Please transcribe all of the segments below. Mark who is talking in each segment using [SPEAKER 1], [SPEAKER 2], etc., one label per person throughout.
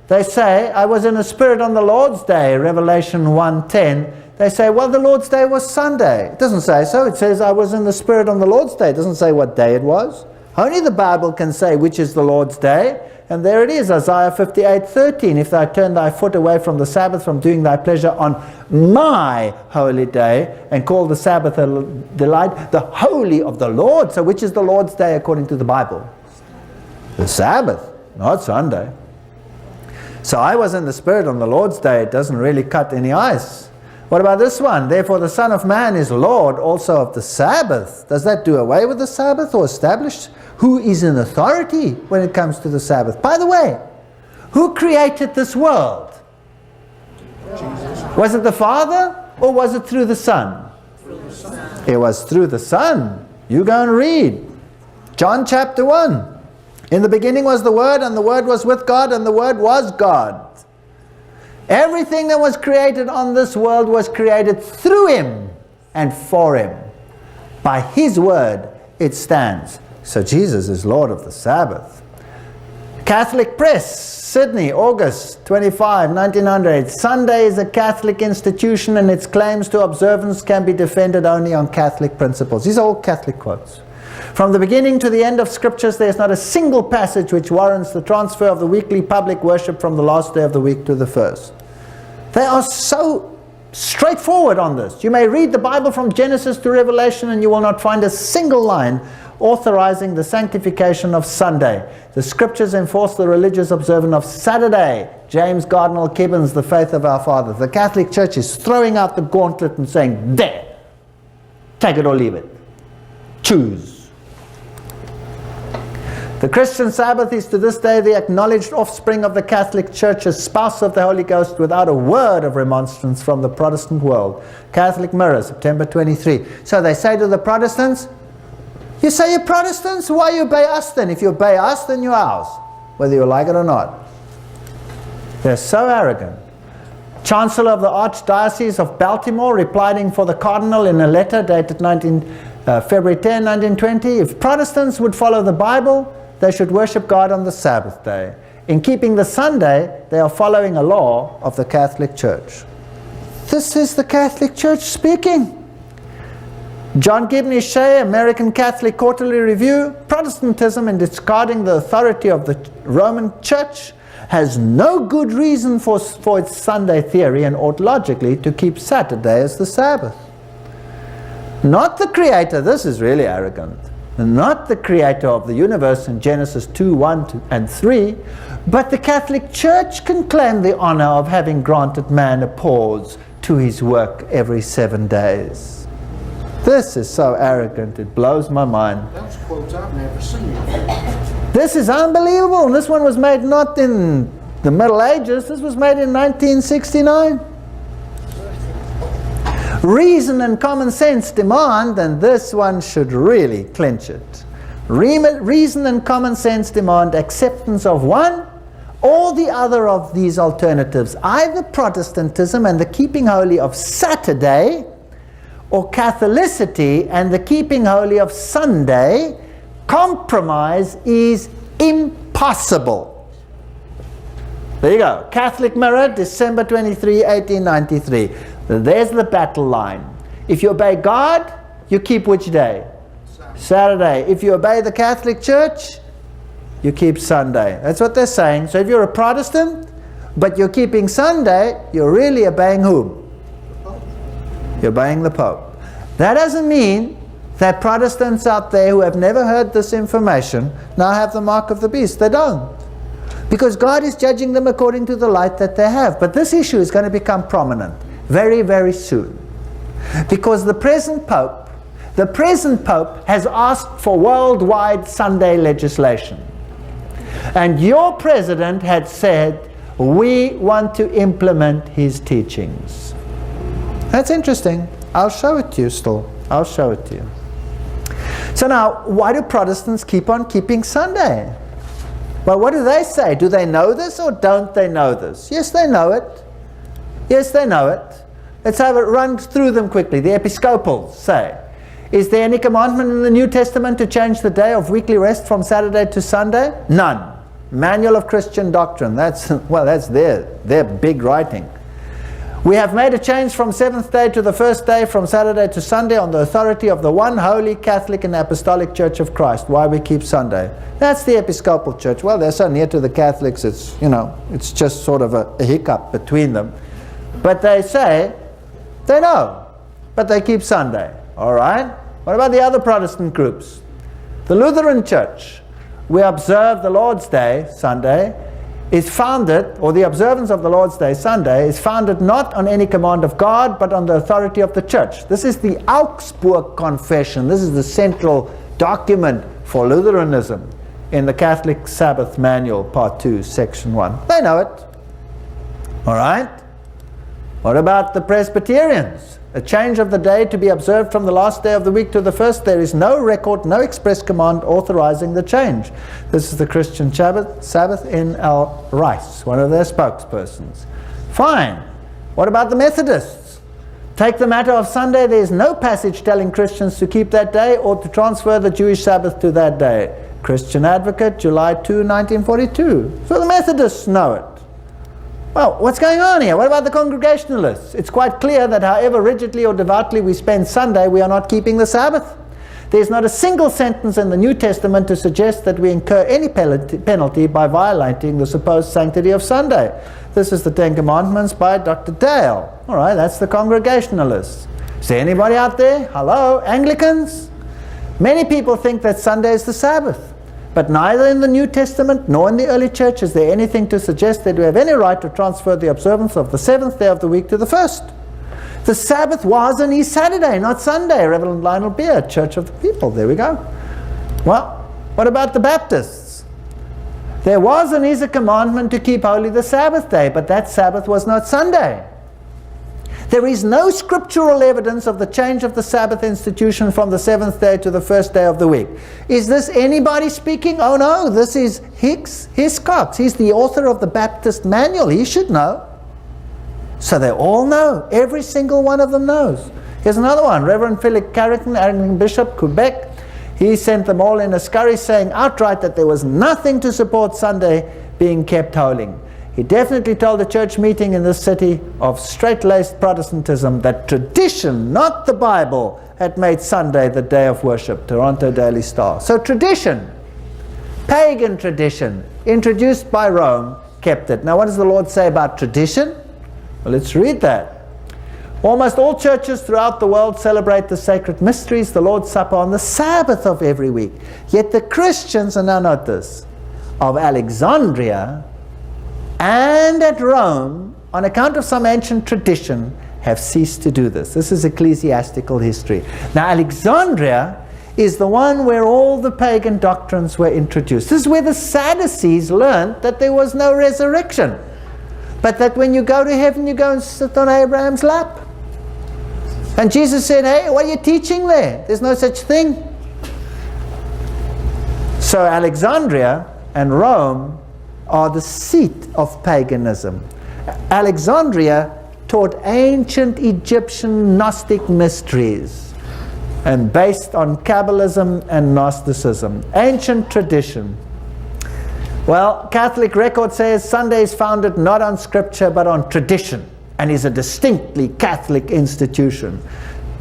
[SPEAKER 1] They say, I was in the Spirit on the Lord's Day, Revelation 1:10. They say, well, the Lord's Day was Sunday. It doesn't say so. It says, I was in the Spirit on the Lord's Day. It doesn't say what day it was. Only the Bible can say which is the Lord's Day. And there it is, Isaiah 58:13. If thou turn thy foot away from the Sabbath, from doing thy pleasure on my holy day, and call the Sabbath a delight, the holy of the Lord. So which is the Lord's Day according to the Bible? The Sabbath, not Sunday. So I was in the Spirit on the Lord's Day. It doesn't really cut any ice. What about this one? Therefore the Son of Man is Lord also of the Sabbath. Does that do away with the Sabbath or establish who is in authority when it comes to the Sabbath? By the way, who created this world? Jesus. Was it the Father or was it through the Son? Through the Son. It was through the Son. You go and read. John chapter 1. In the beginning was the Word, and the Word was with God, and the Word was God. Everything that was created on this world was created through Him and for Him. By His Word it stands. So Jesus is Lord of the Sabbath. Catholic Press, Sydney, August 25, 1900. Sunday is a Catholic institution and its claims to observance can be defended only on Catholic principles. These are all Catholic quotes. From the beginning to the end of Scriptures, there is not a single passage which warrants the transfer of the weekly public worship from the last day of the week to the first. They are so straightforward on this. You may read the Bible from Genesis to Revelation and you will not find a single line authorizing the sanctification of Sunday. The Scriptures enforce the religious observance of Saturday. James Cardinal Gibbons, The Faith of Our Fathers. The Catholic Church is throwing out the gauntlet and saying, there, take it or leave it. Choose. The Christian Sabbath is to this day the acknowledged offspring of the Catholic Church's spouse of the Holy Ghost without a word of remonstrance from the Protestant world. Catholic Mirror, September 23. So they say to the Protestants, you say you're Protestants, why you obey us then? If you obey us, then you're ours, whether you like it or not. They're so arrogant. Chancellor of the Archdiocese of Baltimore, replying for the Cardinal in a letter dated February 10, 1920, if Protestants would follow the Bible, they should worship God on the Sabbath day. In keeping the Sunday, they are following a law of the Catholic Church. This is the Catholic Church speaking. John Gibney Shea, American Catholic Quarterly Review, Protestantism in discarding the authority of the Roman Church has no good reason for its Sunday theory and ought logically to keep Saturday as the Sabbath. Not the Creator, this is really arrogant, not the Creator of the universe in Genesis 2, 1 and 3, but the Catholic Church can claim the honor of having granted man a pause to his work every 7 days. This is so arrogant, it blows my mind.
[SPEAKER 2] That's quotes I've never seen.
[SPEAKER 1] This is unbelievable, and this one was made not in the Middle Ages, this was made in 1969. Reason and common sense demand, and this one should really clinch it. Reason and common sense demand acceptance of one or the other of these alternatives, either Protestantism and the keeping holy of Saturday, or Catholicity and the keeping holy of Sunday. Compromise is impossible. There you go. Catholic Mirror, December 23, 1893. There's the battle line. If you obey God, you keep which day? Saturday. If you obey the Catholic Church, you keep Sunday. That's what they're saying. So if you're a Protestant, but you're keeping Sunday, you're really obeying whom? You're obeying the Pope. That doesn't mean that Protestants out there who have never heard this information now have the mark of the beast. They don't. Because God is judging them according to the light that they have. But this issue is going to become prominent very, very soon. Because the present Pope has asked for worldwide Sunday legislation. And your president had said, we want to implement his teachings. That's interesting. I'll show it to you still. I'll show it to you. So now, why do Protestants keep on keeping Sunday? Well, what do they say? Do they know this or don't they know this? Yes, they know it. Yes, they know it. Let's have it run through them quickly. The Episcopals say, is there any commandment in the New Testament to change the day of weekly rest from Saturday to Sunday? None. Manual of Christian Doctrine. That's, well, that's their big writing. We have made a change from seventh day to the first day, from Saturday to Sunday, on the authority of the one holy Catholic and Apostolic Church of Christ. Why we keep Sunday? That's the Episcopal Church. Well, they're so near to the Catholics, it's, you know, it's just sort of a hiccup between them. But they say, they know, but they keep Sunday. All right? What about the other Protestant groups? The Lutheran Church, we observe the Lord's Day, Sunday, is founded, or the observance of the Lord's Day, Sunday, is founded not on any command of God, but on the authority of the church. This is the Augsburg Confession. This is the central document for Lutheranism in the Catholic Sabbath Manual, Part 2, Section 1. They know it. All right? What about the Presbyterians? A change of the day to be observed from the last day of the week to the first. There is no record, no express command authorizing the change. This is the Christian Sabbath in L. Rice, one of their spokespersons. Fine. What about the Methodists? Take the matter of Sunday. There is no passage telling Christians to keep that day or to transfer the Jewish Sabbath to that day. Christian Advocate, July 2, 1942. So the Methodists know it. Well, what's going on here? What about the Congregationalists? It's quite clear that however rigidly or devoutly we spend Sunday, we are not keeping the Sabbath. There's not a single sentence in the New Testament to suggest that we incur any penalty by violating the supposed sanctity of Sunday. This is the Ten Commandments by Dr. Dale. All right, that's the Congregationalists. Is there anybody out there? Hello, Anglicans? Many people think that Sunday is the Sabbath. But neither in the New Testament nor in the early church is there anything to suggest that we have any right to transfer the observance of the seventh day of the week to the first. The Sabbath was and is Saturday, not Sunday. Reverend Lionel Beer, Church of the People. There we go. Well, what about the Baptists? There was and is a commandment to keep holy the Sabbath day, but that Sabbath was not Sunday. There is no scriptural evidence of the change of the Sabbath institution from the seventh day to the first day of the week. Is this anybody speaking? Oh no, this is Hiscox. He's the author of the Baptist Manual. He should know. So they all know. Every single one of them knows. Here's another one. Reverend Philip Carrington, Anglican Bishop, Quebec. He sent them all in a scurry saying outright that there was nothing to support Sunday being kept holy. He definitely told a church meeting in this city of straight-laced Protestantism that tradition, not the Bible, had made Sunday the day of worship. Toronto Daily Star. So tradition, pagan tradition, introduced by Rome, kept it. Now what does the Lord say about tradition? Well, let's read that. Almost all churches throughout the world celebrate the sacred mysteries, the Lord's Supper, on the Sabbath of every week. Yet the Christians, and now note this, of Alexandria and at Rome, on account of some ancient tradition, have ceased to do this. This is ecclesiastical history. Now, Alexandria is the one where all the pagan doctrines were introduced. This is where the Sadducees learned that there was no resurrection, but that when you go to heaven, you go and sit on Abraham's lap. And Jesus said, hey, what are you teaching there? There's no such thing. So Alexandria and Rome are the seat of paganism. Alexandria taught ancient Egyptian Gnostic mysteries and based on Kabbalism and Gnosticism. Ancient tradition. Well, Catholic record says Sunday is founded not on scripture but on tradition and is a distinctly Catholic institution.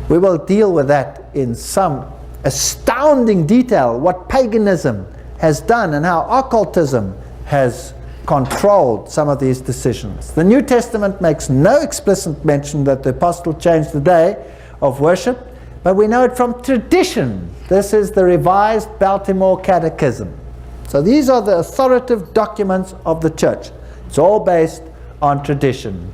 [SPEAKER 1] We will deal with that in some astounding detail, what paganism has done and how occultism has controlled some of these decisions. The New Testament makes no explicit mention that the apostle changed the day of worship, but we know it from tradition. This is the Revised Baltimore Catechism. So these are the authoritative documents of the church. It's all based on tradition.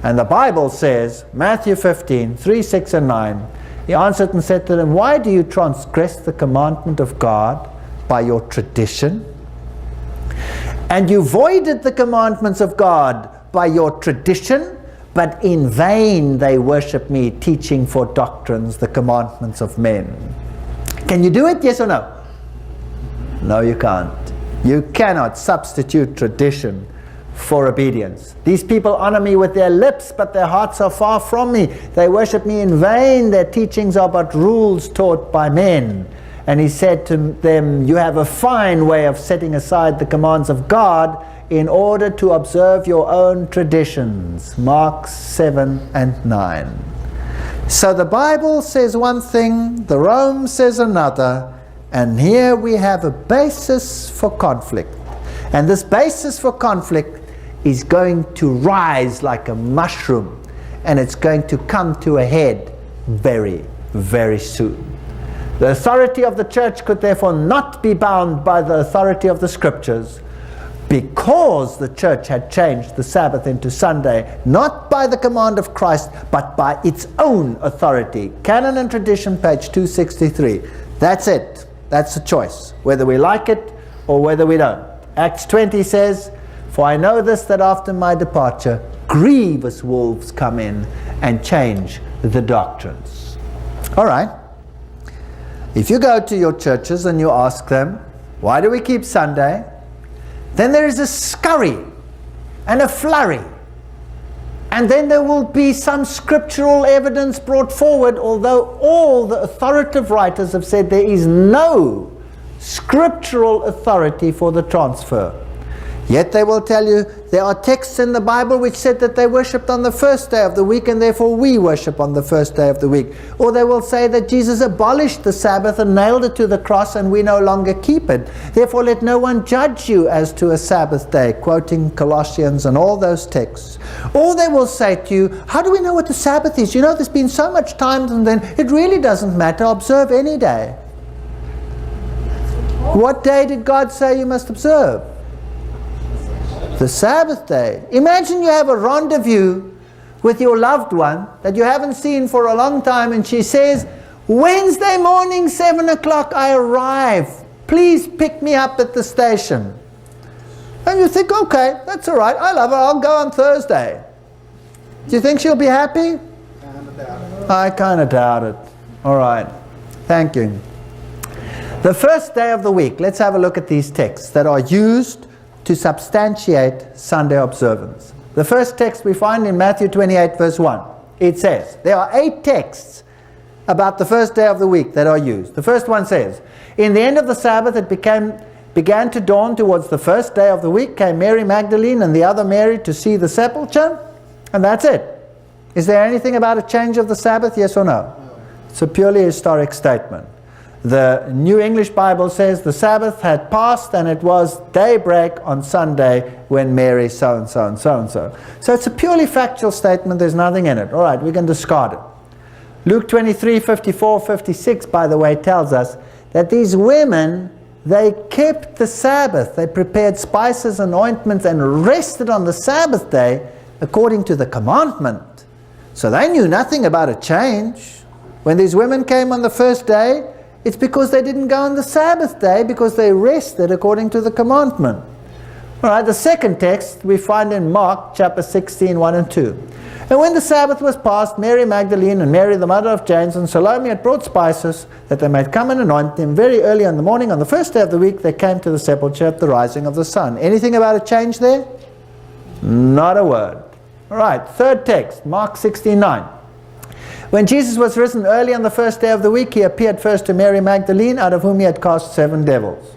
[SPEAKER 1] And the Bible says, Matthew 15, 3, 6, and 9, he answered and said to them, why do you transgress the commandment of God by your tradition? And you voided the commandments of God by your tradition, but in vain they worship me, teaching for doctrines the commandments of men. Can you do it, yes or no? No, you can't. You cannot substitute tradition for obedience. These people honor me with their lips, but their hearts are far from me. They worship me in vain. Their teachings are but rules taught by men. And he said to them, you have a fine way of setting aside the commands of God in order to observe your own traditions. Mark 7 and 9. So the Bible says one thing, the Rome says another, and here we have a basis for conflict. And this basis for conflict is going to rise like a mushroom, and it's going to come to a head very, very soon. The authority of the church could therefore not be bound by the authority of the Scriptures, because the church had changed the Sabbath into Sunday, not by the command of Christ, but by its own authority. Canon and Tradition, page 263. That's it. That's the choice, whether we like it or whether we don't. Acts 20 says, for I know this, that after my departure, grievous wolves come in and change the doctrines. All right. If you go to your churches and you ask them, why do we keep Sunday? Then there is a scurry and a flurry. And then there will be some scriptural evidence brought forward, although all the authoritative writers have said there is no scriptural authority for the transfer. Yet they will tell you there are texts in the Bible which said that they worshipped on the first day of the week, and therefore we worship on the first day of the week. Or they will say that Jesus abolished the Sabbath and nailed it to the cross, and we no longer keep it. Therefore let no one judge you as to a Sabbath day, quoting Colossians and all those texts. Or they will say to you, how do we know what the Sabbath is? You know, there's been so much time, and then it really doesn't matter. Observe any day. What day did God say you must observe? The Sabbath day. Imagine you have a rendezvous with your loved one that you haven't seen for a long time, and she says, Wednesday morning, 7 o'clock, I arrive. Please pick me up at the station. And you think, okay, that's all right. I love her. I'll go on Thursday. Do you think she'll be happy? I kind of doubt it. All right. Thank you. The first day of the week. Let's have a look at these texts that are used to substantiate Sunday observance. The first text we find in Matthew 28 verse 1. It says, there are 8 texts about the first day of the week that are used. The first one says, in the end of the Sabbath it began to dawn towards the first day of the week, came Mary Magdalene and the other Mary to see the sepulchre, and that's it. Is there anything about a change of the Sabbath, yes or no? It's a purely historic statement. The New English Bible says the Sabbath had passed and it was daybreak on Sunday when Mary so-and-so and so-and-so. So it's a purely factual statement. There's nothing in it. All right, we can discard it. Luke 23, 54, 56, by the way, tells us that these women, they kept the Sabbath. They prepared spices and ointments and rested on the Sabbath day according to the commandment. So they knew nothing about a change. When these women came on the first day, it's because they didn't go on the Sabbath day, because they rested according to the commandment. All right, the second text we find in Mark chapter 16, 1 and 2. And when the Sabbath was past, Mary Magdalene and Mary the mother of James and Salome had brought spices that they might come and anoint him. Very early in the morning, on the first day of the week, they came to the sepulchre at the rising of the sun. Anything about a change there? Not a word. All right, third text, Mark 16, 9. When Jesus was risen early on the first day of the week, he appeared first to Mary Magdalene, out of whom he had cast 7 devils.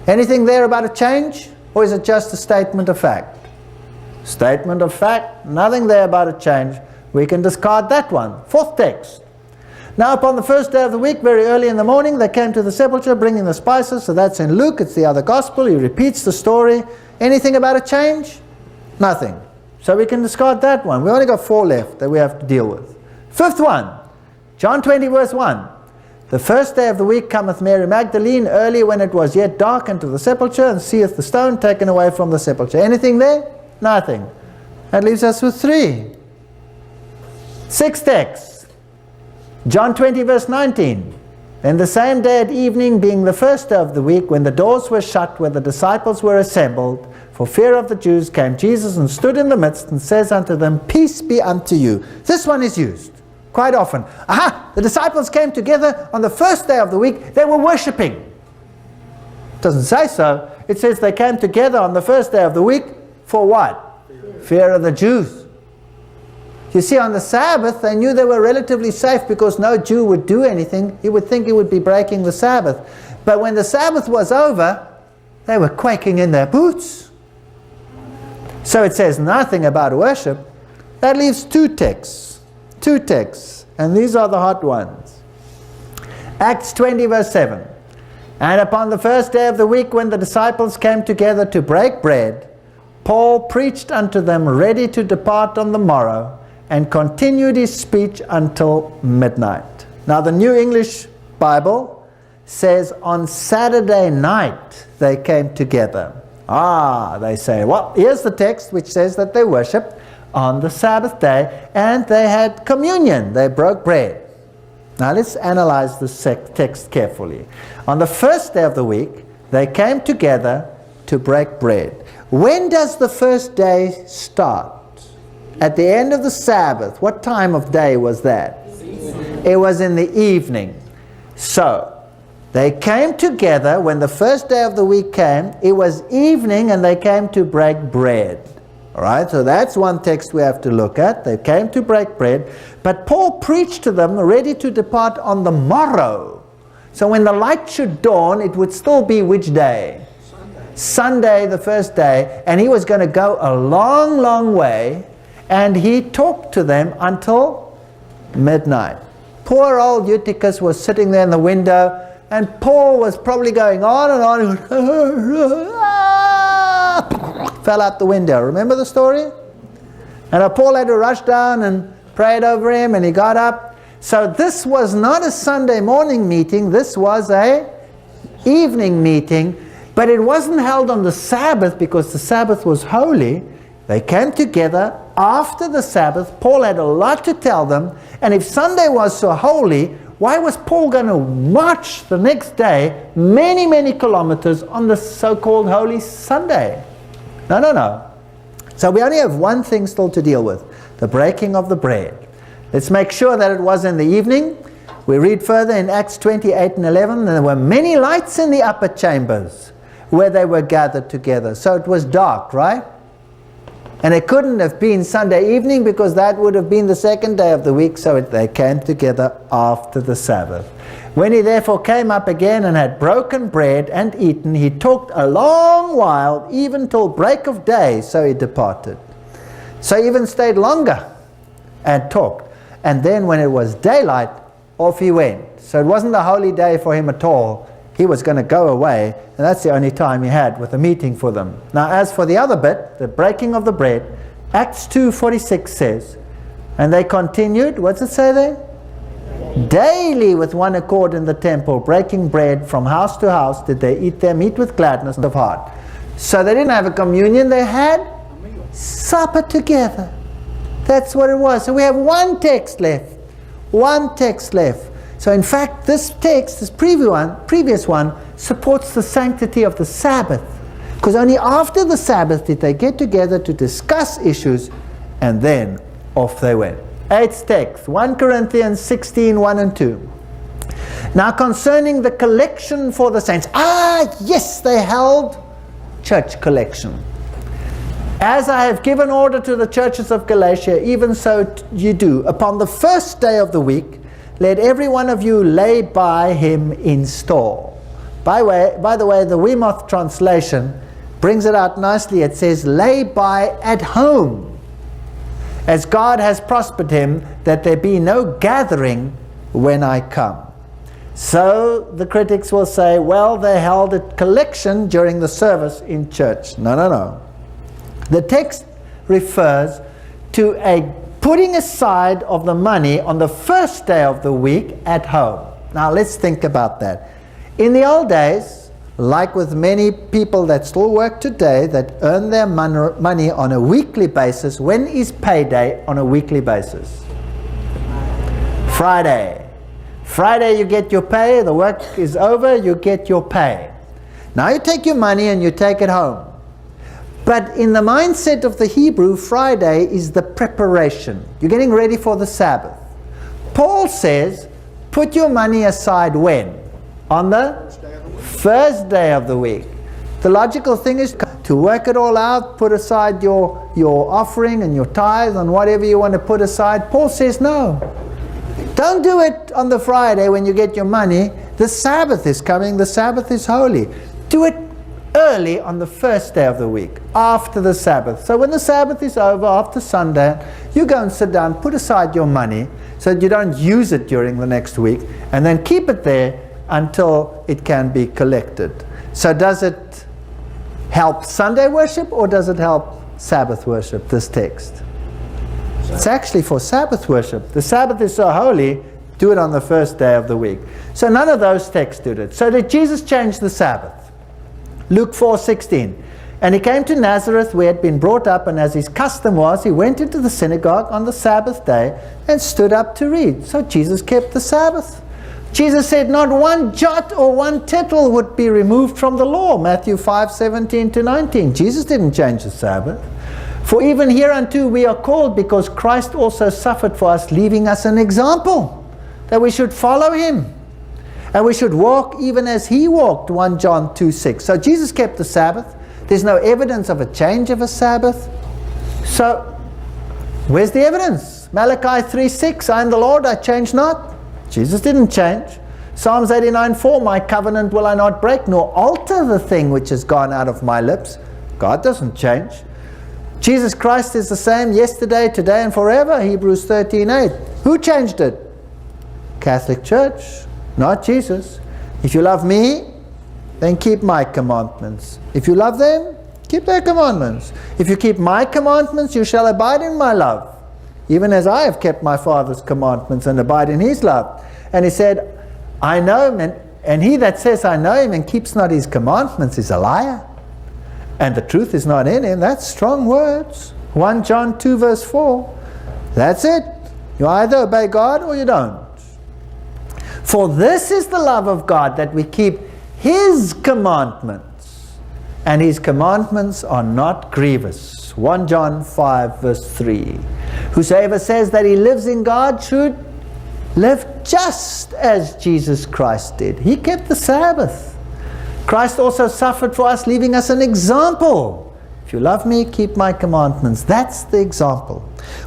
[SPEAKER 1] Anything there about a change? Or is it just a statement of fact? Statement of fact, nothing there about a change. We can discard that one. Fourth text. Now upon the first day of the week, very early in the morning, they came to the sepulchre bringing the spices. So that's in Luke, it's the other gospel. He repeats the story. Anything about a change? Nothing. So we can discard that one. We only got 4 left that we have to deal with. Fifth one, John 20 verse 1. The first day of the week cometh Mary Magdalene early when it was yet dark into the sepulchre, and seeth the stone taken away from the sepulchre. Anything there? Nothing. That leaves us with 3. Sixth text, John 20 verse 19. Then the same day at evening, being the first day of the week, when the doors were shut where the disciples were assembled, for fear of the Jews, came Jesus and stood in the midst and says unto them, Peace be unto you. This one is used quite often. Aha! The disciples came together on the first day of the week. They were worshipping. It doesn't say so. It says they came together on the first day of the week for what? Fear of the Jews. You see, on the Sabbath, they knew they were relatively safe because no Jew would do anything. He would think he would be breaking the Sabbath. But when the Sabbath was over, they were quaking in their boots. So it says nothing about worship. That leaves two texts. Two texts. And these are the hot ones. Acts 20 verse 7. And upon the first day of the week, when the disciples came together to break bread, Paul preached unto them, ready to depart on the morrow, and continued his speech until midnight. Now the New English Bible says on Saturday night they came together. They say, well, here's the text which says that they worshipped on the Sabbath day and they had communion. They broke bread. Now let's analyze this text carefully. On the first day of the week, they came together to break bread. When does the first day start? At the end of the Sabbath. What time of day was that? It was in the evening. So, they came together when the first day of the week came. It was evening and they came to break bread. Alright, so that's one text we have to look at. They came to break bread. But Paul preached to them, ready to depart on the morrow. So when the light should dawn, it would still be which day? Sunday, the first day. And he was going to go a long, long way. And he talked to them until midnight. Poor old Eutychus was sitting there in the window, and Paul was probably going on and on. Fell out the window. Remember the story? And Paul had to rush down and prayed over him, and he got up. So this was not a Sunday morning meeting. This was a evening meeting. But it wasn't held on the Sabbath because the Sabbath was holy. They came together after the Sabbath. Paul had a lot to tell them. And if Sunday was so holy, why was Paul going to march the next day many, many kilometers on the so-called Holy Sunday? No. So we only have one thing still to deal with. The breaking of the bread. Let's make sure that it was in the evening. We read further in Acts 28 and 11. And there were many lights in the upper chambers where they were gathered together. So it was dark, right? And it couldn't have been Sunday evening because that would have been the second day of the week, so they came together after the Sabbath. When he therefore came up again and had broken bread and eaten, he talked a long while, even till break of day, so he departed. So he even stayed longer and talked. And then when it was daylight, off he went. So it wasn't a holy day for him at all. He was going to go away, and that's the only time he had with a meeting for them. Now as for the other bit, the breaking of the bread, Acts 2:46 says, and they continued, what's it say there? Daily with one accord in the temple, breaking bread from house to house, did they eat their meat with gladness of heart. So they didn't have a communion, they had supper together. That's what it was. So we have one text left. One text left. So in fact, this text, this previous one, supports the sanctity of the Sabbath. Because only after the Sabbath did they get together to discuss issues, and then off they went. 8th text, 1 Corinthians 16, 1 and 2. Now concerning the collection for the saints. Yes, they held church collection. As I have given order to the churches of Galatia, even so you do. Upon the first day of the week, let every one of you lay by him in store. By the way, the Weymouth translation brings it out nicely. It says, lay by at home, as God has prospered him, that there be no gathering when I come. So the critics will say, well, they held a collection during the service in church. No. The text refers to a putting aside of the money on the first day of the week at home. Now let's think about that. In the old days, like with many people that still work today that earn their money on a weekly basis, when is payday on a weekly basis? Friday. Friday you get your pay, the work is over, you get your pay. Now you take your money and you take it home. But in the mindset of the Hebrew, Friday is the preparation. You're getting ready for the Sabbath. Paul says, put your money aside when? On the first day of the week. The logical thing is to you work it all out, put aside your offering and your tithe and whatever you want to put aside. Paul says no. Don't do it on the Friday when you get your money. The Sabbath is coming. The Sabbath is holy. Do it early on the first day of the week, after the Sabbath. So when the Sabbath is over, after Sunday, you go and sit down, put aside your money so that you don't use it during the next week, and then keep it there until it can be collected. So does it help Sunday worship or does it help Sabbath worship, this text? It's actually for Sabbath worship. The Sabbath is so holy, do it on the first day of the week. So none of those texts did it. So did Jesus change the Sabbath? Luke 4:16. And he came to Nazareth where he had been brought up, and as his custom was, he went into the synagogue on the Sabbath day and stood up to read. So Jesus kept the Sabbath. Jesus said not one jot or one tittle would be removed from the law. Matthew 5:17-19. Jesus didn't change the Sabbath. For even hereunto we are called, because Christ also suffered for us, leaving us an example, that we should follow him. And we should walk even as he walked, 1 John 2:6. So Jesus kept the Sabbath. There's no evidence of a change of a Sabbath. So, where's the evidence? Malachi 3:6, I am the Lord, I change not. Jesus didn't change. Psalms 89:4, my covenant will I not break, nor alter the thing which has gone out of my lips. God doesn't change. Jesus Christ is the same yesterday, today, and forever, Hebrews 13:8. Who changed it? Catholic Church. Not Jesus. If you love me, then keep my commandments. If you love them, keep their commandments. If you keep my commandments, you shall abide in my love, even as I have kept my Father's commandments and abide in his love. And he said, I know him, and he that says I know him and keeps not his commandments is a liar, and the truth is not in him. That's strong words. 1 John 2:4. That's it. You either obey God or you don't. For this is the love of God, that we keep his commandments, and his commandments are not grievous. 1 John 5:3. Whosoever says that he lives in God should live just as Jesus Christ did. He kept the Sabbath. Christ also suffered for us, leaving us an example. If you love me, keep my commandments. That's the example.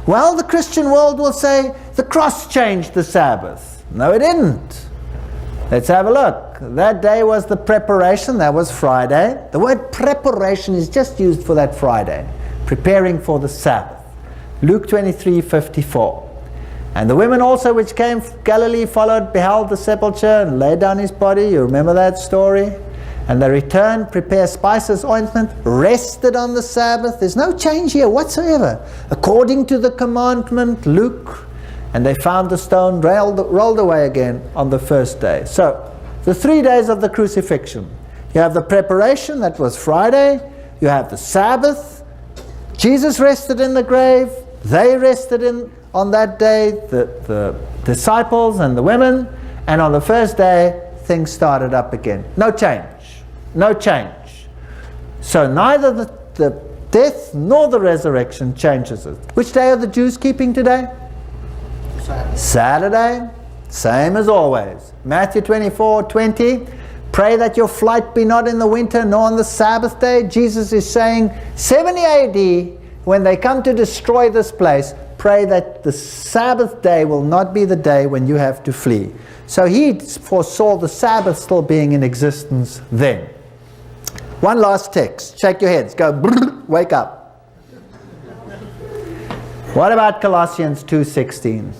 [SPEAKER 1] Well, the Christian world will say the cross changed the Sabbath. No, it didn't. Let's have a look. That day was the preparation. That was Friday. The word preparation is just used for that Friday. Preparing for the Sabbath. Luke 23:54. And the women also which came from Galilee followed, beheld the sepulchre, and laid down his body. You remember that story? And they returned, prepared spices, ointment, rested on the Sabbath. There's no change here whatsoever. According to the commandment, Luke. And they found the stone rolled away again on the first day. So, the 3 days of the crucifixion. You have the preparation, that was Friday. You have the Sabbath. Jesus rested in the grave. They rested on that day, the disciples and the women. And on the first day, things started up again. No change. No change. So neither the death nor the resurrection changes it. Which day are the Jews keeping today? Saturday, same as always. Matthew 24:20, pray that your flight be not in the winter nor on the Sabbath day. Jesus is saying 70 AD, when they come to destroy this place, pray that the Sabbath day will not be the day when you have to flee. So he foresaw the Sabbath still being in existence then. One last text. Shake your heads. Go, brrr, wake up. What about Colossians 2:16?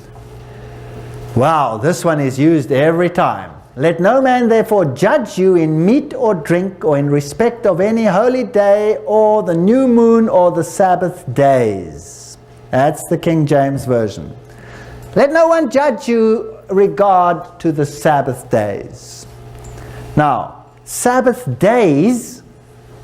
[SPEAKER 1] Wow, this one is used every time. Let no man therefore judge you in meat or drink, or in respect of any holy day, or the new moon, or the Sabbath days. That's the King James Version. Let no one judge you regard to the Sabbath days. Now, Sabbath days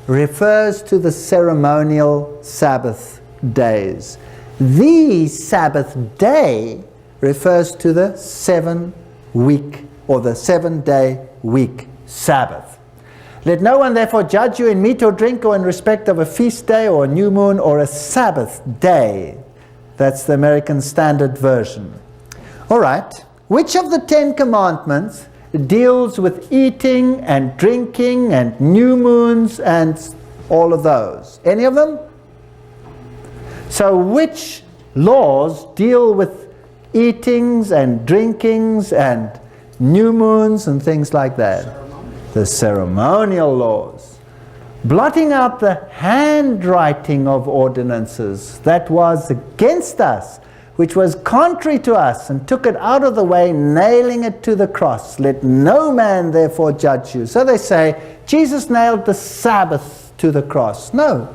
[SPEAKER 1] refers to the ceremonial Sabbath days. The Sabbath day refers to the 7-week or the 7-day week Sabbath. Let no one therefore judge you in meat or drink, or in respect of a feast day, or a new moon, or a Sabbath day. That's the American Standard Version. All right. Which of the 10 commandments deals with eating and drinking and new moons and all of those. Any of them? So which laws deal with eatings and drinkings and new moons and things like that? The ceremonial laws. Blotting out the handwriting of ordinances that was against us, which was contrary to us, and took it out of the way, nailing it to the cross. Let no man therefore judge you. So they say, Jesus nailed the Sabbath to the cross. No.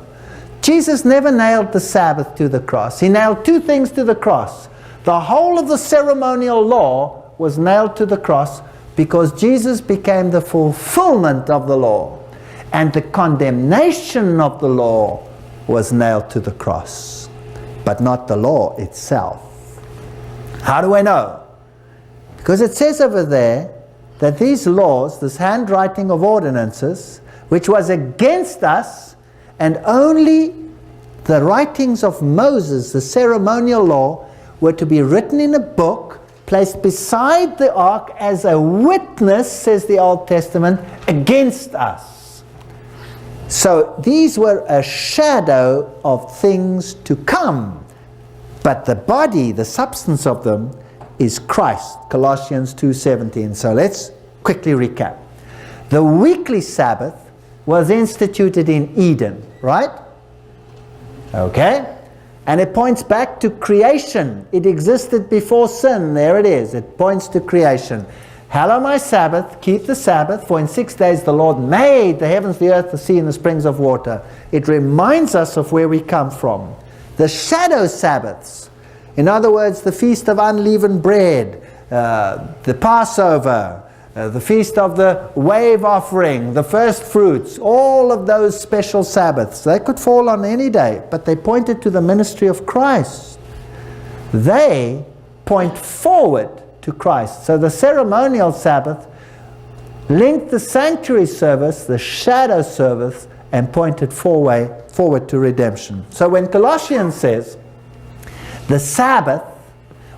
[SPEAKER 1] Jesus never nailed the Sabbath to the cross. He nailed two things to the cross. The whole of the ceremonial law was nailed to the cross because Jesus became the fulfillment of the law. And the condemnation of the law was nailed to the cross, but not the law itself. How do I know? Because it says over there that these laws, this handwriting of ordinances, which was against us, and only the writings of Moses, the ceremonial law, were to be written in a book, placed beside the ark as a witness, says the Old Testament, against us. So these were a shadow of things to come. But the body, the substance of them, is Christ. Colossians 2:17. So let's quickly recap. The weekly Sabbath was instituted in Eden, right? Okay. And it points back to creation. It existed before sin. There it is. It points to creation. Hallow my Sabbath, keep the Sabbath, for in 6 days the Lord made the heavens, the earth, the sea, and the springs of water. It reminds us of where we come from. The shadow Sabbaths, in other words, the Feast of Unleavened Bread, the Passover, the Feast of the Wave Offering, the First Fruits, all of those special Sabbaths, they could fall on any day, but they pointed to the ministry of Christ. They point forward to Christ. So the ceremonial Sabbath linked the sanctuary service, the shadow service, and pointed forward to redemption. So when Colossians says the Sabbath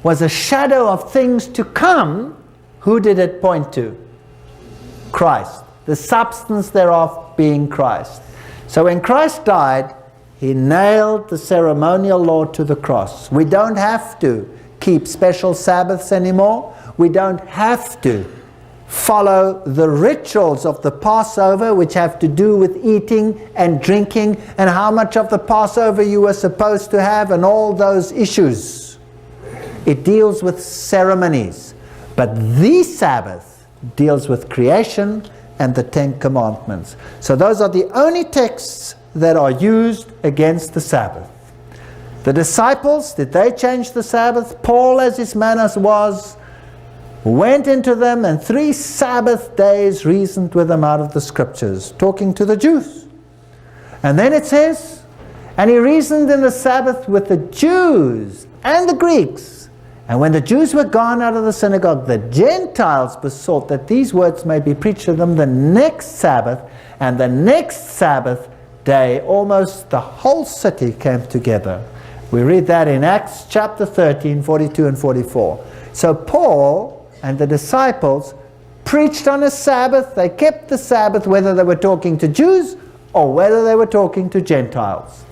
[SPEAKER 1] was a shadow of things to come, who did it point to? Christ. The substance thereof being Christ. So when Christ died, he nailed the ceremonial law to the cross. We don't have to keep special Sabbaths anymore. We don't have to follow the rituals of the Passover, which have to do with eating and drinking and how much of the Passover you were supposed to have and all those issues. It deals with ceremonies. But the Sabbath deals with creation and the Ten Commandments. So those are the only texts that are used against the Sabbath. The disciples, did they change the Sabbath? Paul, as his manners was, went into them and 3 Sabbath days reasoned with them out of the Scriptures, talking to the Jews. And then it says, and he reasoned in the Sabbath with the Jews and the Greeks. And when the Jews were gone out of the synagogue, the Gentiles besought that these words may be preached to them the next Sabbath. And the next Sabbath day, almost the whole city came together. We read that in Acts chapter 13, 42 and 44. So Paul and the disciples preached on a Sabbath. They kept the Sabbath, whether they were talking to Jews or whether they were talking to Gentiles.